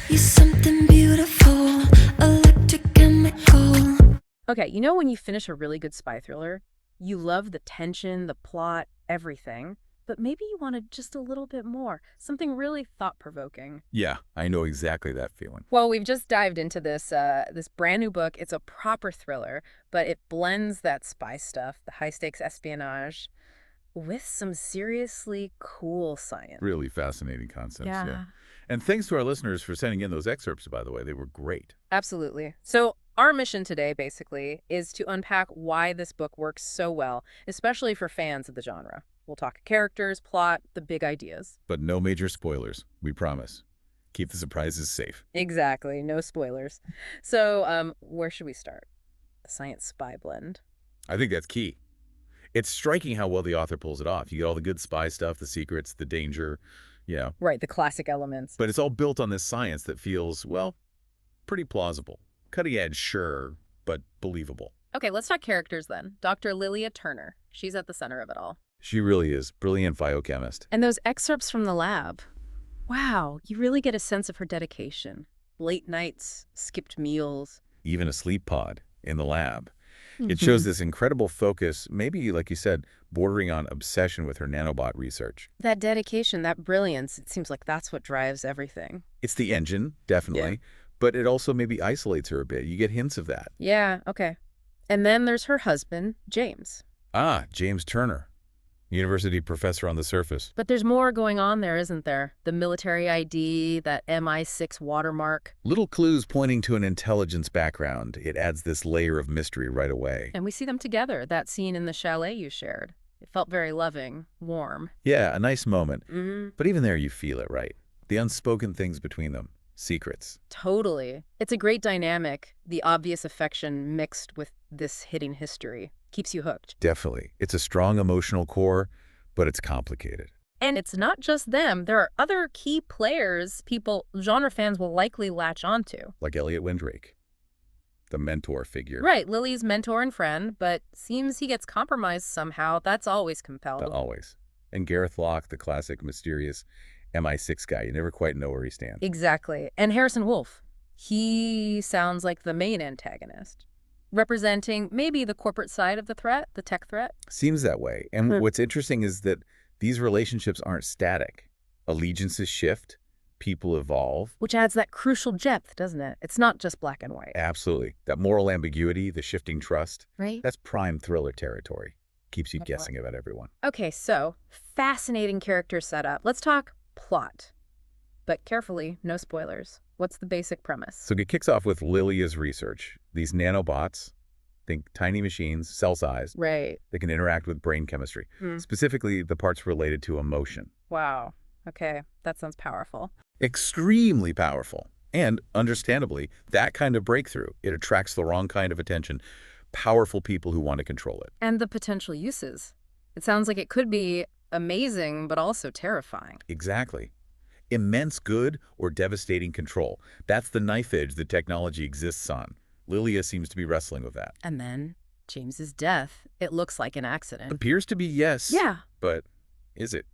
You're something beautiful, electrochemical. Okay, you know when you finish a really good spy thriller, you love the tension, the plot, everything, but maybe you wanted just a little bit more, something really thought-provoking. Yeah, I know exactly that feeling. Well, we've just dived into this brand new book. It's a proper thriller, but it blends that spy stuff, the high-stakes espionage, with some seriously cool science. Really fascinating concepts, yeah. Yeah. And thanks to our listeners for sending in those excerpts, by the way. They were great. Absolutely. So our mission today, basically, is to unpack why this book works so well, especially for fans of the genre. We'll talk characters, plot, the big ideas. But no major spoilers, we promise. Keep the surprises safe. Exactly. No spoilers. So where should we start? The science spy blend. I think that's key. It's striking how well the author pulls it off. You get all the good spy stuff, the secrets, the danger, yeah. Right, the classic elements. But it's all built on this science that feels, well, pretty plausible. Cutting edge, sure, but believable. Okay, let's talk characters then. Dr. Lilia Turner. She's at the center of it all. She really is. Brilliant biochemist. And those excerpts from the lab. Wow, you really get a sense of her dedication. Late nights, skipped meals. Even a sleep pod in the lab. It shows this incredible focus, maybe, like you said, bordering on obsession with her nanobot research. That dedication, that brilliance, it seems like that's what drives everything. It's the engine, definitely, but it also maybe isolates her a bit. You get hints of that. Yeah, okay. And then there's her husband, James. Ah, James Turner, university professor on the surface. But there's more going on there, isn't there? The military ID, that MI6 watermark. Little clues pointing to an intelligence background. It adds this layer of mystery right away. And we see them together, that scene in the chalet you shared. It felt very loving, warm. Yeah, a nice moment. Mm-hmm. But even there you feel it, right? The unspoken things between them. Secrets. Totally. It's a great dynamic, the obvious affection mixed with this hidden history. Keeps you hooked. Definitely. It's a strong emotional core, but it's complicated. And it's not just them. There are other key players genre fans will likely latch onto. Like Elliot Windrake, the mentor figure. Right, Lily's mentor and friend, but seems he gets compromised somehow. That's always compelled. Always. And Gareth, the classic mysterious MI6 guy. You never quite know where he stands. Exactly. And Harrison Wolfe. He sounds like the main antagonist, representing maybe the corporate side of the threat, the tech threat. Seems that way. And what's interesting is that these relationships aren't static. Allegiances shift, people evolve. Which adds that crucial depth, doesn't it? It's not just black and white. Absolutely. That moral ambiguity, the shifting trust, Right? that's prime thriller territory. Keeps you guessing about everyone. Okay, so fascinating character setup. Let's talk plot. But carefully, no spoilers. What's the basic premise? So it kicks off with Lilia's research. These nanobots, think tiny machines, cell-sized, Right. that can interact with brain chemistry, specifically the parts related to emotion. Wow. Okay, that sounds powerful. Extremely powerful. And, understandably, that kind of breakthrough, it attracts the wrong kind of attention. Powerful people who want to control it. And the potential uses. It sounds like it could be amazing, but also terrifying. Exactly. Immense good or devastating control. That's the knife edge the technology exists on. Lilia seems to be wrestling with that. And then James's death, it looks like an accident. Appears to be yes. Yeah. But is it?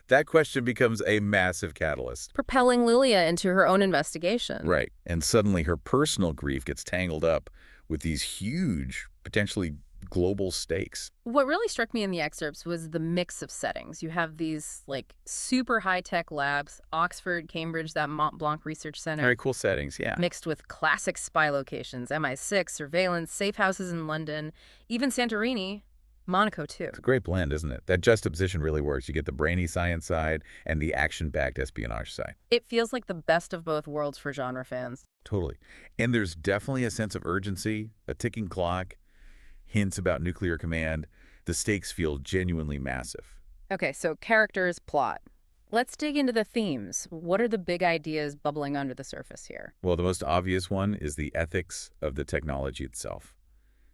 That question becomes a massive catalyst. Propelling Lilia into her own investigation. Right. And suddenly her personal grief gets tangled up with these huge, potentially global stakes. What really struck me in the excerpts was the mix of settings. You have these like super high-tech labs, Oxford, Cambridge, that Mont Blanc Research Center. Very cool settings, yeah. Mixed with classic spy locations, MI6, surveillance, safe houses in London, even Santorini, Monaco too. It's a great blend, isn't it? That juxtaposition really works. You get the brainy science side and the action-backed espionage side. It feels like the best of both worlds for genre fans. Totally. And there's definitely a sense of urgency, a ticking clock, hints about nuclear command. The stakes feel genuinely massive. Okay, so characters, plot. Let's dig into the themes. What are the big ideas bubbling under the surface here? Well, the most obvious one is the ethics of the technology itself.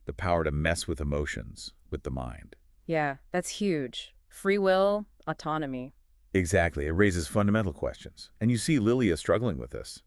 The power to mess with emotions, with the mind. Yeah, that's huge. Free will, autonomy. Exactly. It raises fundamental questions. And you see Lilia struggling with this.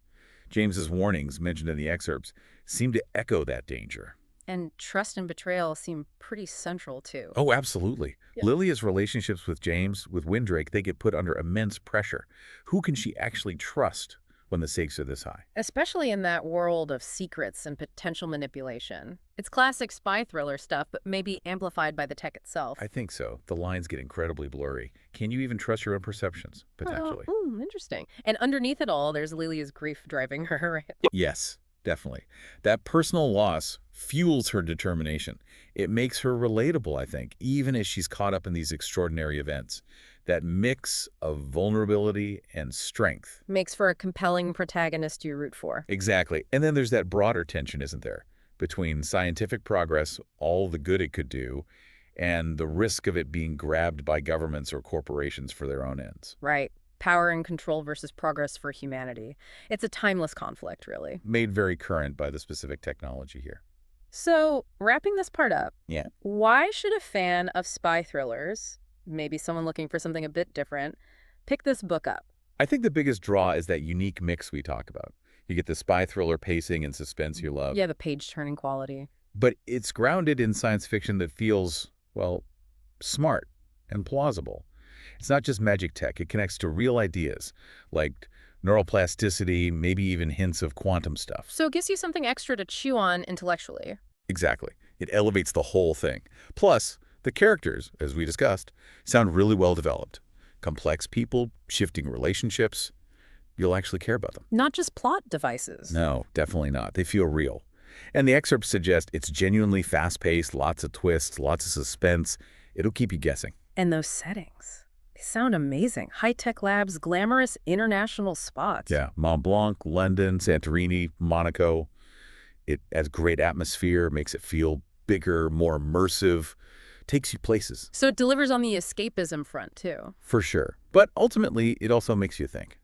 James's warnings, mentioned in the excerpts, seem to echo that danger. And trust and betrayal seem pretty central, too. Oh, absolutely. Yeah. Lilia's relationships with James, with Windrake, they get put under immense pressure. Who can she actually trust when the stakes are this high. Especially in that world of secrets and potential manipulation. It's classic spy thriller stuff, but maybe amplified by the tech itself. I think so. The lines get incredibly blurry. Can you even trust your own perceptions, potentially? Interesting. And underneath it all, there's Lilia's grief driving her. Right? Yes, definitely. That personal loss fuels her determination. It makes her relatable, I think, even as she's caught up in these extraordinary events. That mix of vulnerability and strength. Makes for a compelling protagonist you root for. Exactly. And then there's that broader tension, isn't there? Between scientific progress, all the good it could do, and the risk of it being grabbed by governments or corporations for their own ends. Right. Power and control versus progress for humanity. It's a timeless conflict, really. Made very current by the specific technology here. So, wrapping this part up, Yeah. why should a fan of spy thrillers, maybe someone looking for something a bit different, pick this book up? I think the biggest draw is that unique mix we talk about. You get the spy thriller pacing and suspense you love. Yeah, the page-turning quality. But it's grounded in science fiction that feels, well, smart and plausible. It's not just magic tech. It connects to real ideas like neuroplasticity, maybe even hints of quantum stuff. So it gives you something extra to chew on intellectually. Exactly. It elevates the whole thing. Plus, the characters, as we discussed, sound really well developed. Complex people, shifting relationships. You'll actually care about them. Not just plot devices. No, definitely not. They feel real. And the excerpts suggest it's genuinely fast-paced, lots of twists, lots of suspense. It'll keep you guessing. And those settings. They sound amazing. High-tech labs, glamorous international spots. Yeah, Mont Blanc, London, Santorini, Monaco. It has great atmosphere, makes it feel bigger, more immersive, takes you places. So it delivers on the escapism front, too. For sure. But ultimately, it also makes you think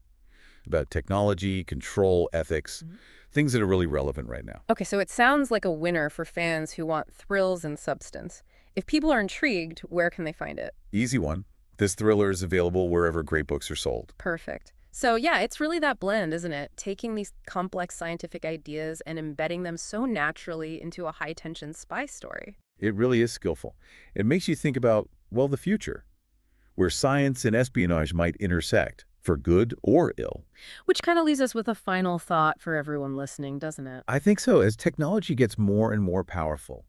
about technology, control, ethics, things that are really relevant right now. Okay, so it sounds like a winner for fans who want thrills and substance. If people are intrigued, where can they find it? Easy one. This thriller is available wherever great books are sold. Perfect. So yeah, it's really that blend, isn't it? Taking these complex scientific ideas and embedding them so naturally into a high-tension spy story. It really is skillful. It makes you think about, well, the future, where science and espionage might intersect, for good or ill. Which kind of leaves us with a final thought for everyone listening, doesn't it? I think so. As technology gets more and more powerful,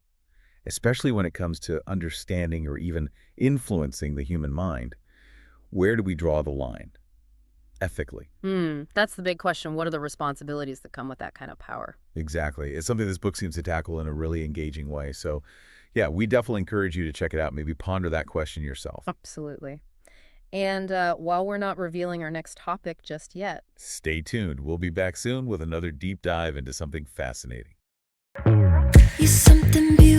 especially when it comes to understanding or even influencing the human mind, where do we draw the line? Ethically. That's the big question. What are the responsibilities that come with that kind of power? Exactly. It's something this book seems to tackle in a really engaging way. So, yeah, we definitely encourage you to check it out. Maybe ponder that question yourself. Absolutely. And while we're not revealing our next topic just yet, Stay tuned. We'll be back soon with another deep dive into something fascinating. You're something beautiful.